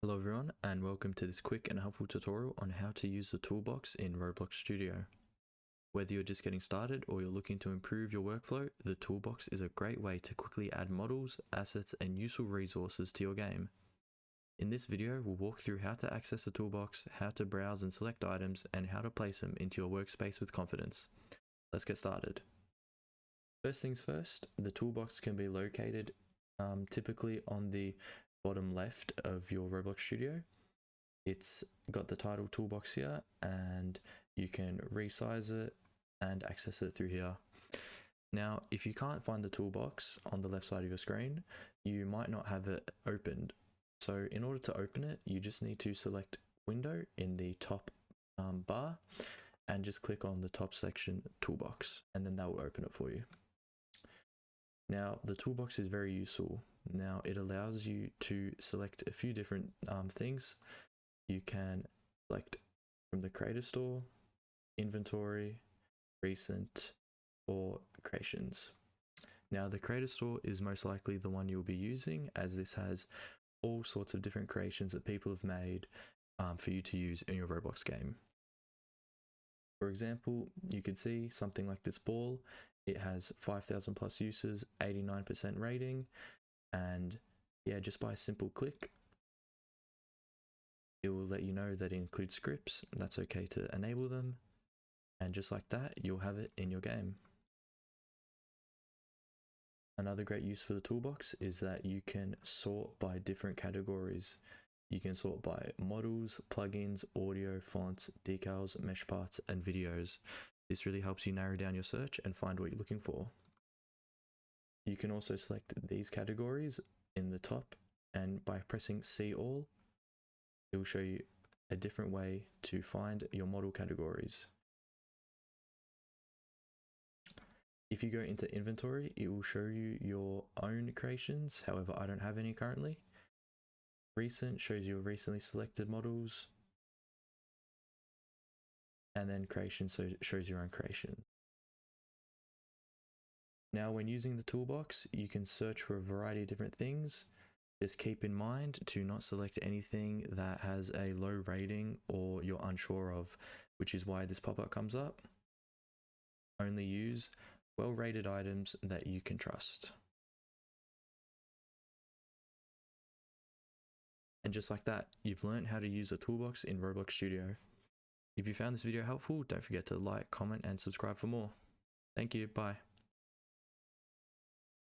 Hello everyone and welcome to this quick and helpful tutorial on how to use the Toolbox in Roblox Studio. Whether you're just getting started or you're looking to improve your workflow, the Toolbox is a great way to quickly add models, assets and useful resources to your game. In this video, we'll walk through how to access the Toolbox, how to browse and select items, and how to place them into your workspace with confidence. Let's get started. First things first, the Toolbox can be located typically on the bottom left of your Roblox Studio. It's got the title Toolbox here and you can resize it and access it through here. Now, if you can't find the Toolbox on the left side of your screen, you might not have it opened. So in order to open it, you just need to select Window in the top bar and just click on the top section Toolbox, and then that will open it for you. Now, the Toolbox is very useful. Now, it allows you to select a few different things. You can select from the Creator Store, Inventory, Recent, or Creations. Now, the Creator Store is most likely the one you'll be using, as this has all sorts of different creations that people have made for you to use in your Roblox game. For example, you could see something like this ball. It has 5,000 plus uses, 89% rating, and yeah, just by a simple click, it will let you know that it includes scripts. That's okay to enable them, and just like that, you'll have it in your game. Another great use for the Toolbox is that you can sort by different categories. You can sort by models, plugins, audio, fonts, decals, mesh parts, and videos. This really helps you narrow down your search and find what you're looking for. You can also select these categories in the top, and by pressing See All, it will show you a different way to find your model categories. If you go into Inventory, it will show you your own creations. However, I don't have any currently. Recent shows your recently selected models. And then Creation shows your own creation. Now, when using the Toolbox, you can search for a variety of different things. Just keep in mind to not select anything that has a low rating or you're unsure of, which is why this pop-up comes up. Only use well-rated items that you can trust. And just like that, you've learned how to use a Toolbox in Roblox Studio. If you found this video helpful, don't forget to like, comment, and subscribe for more. Thank you, bye.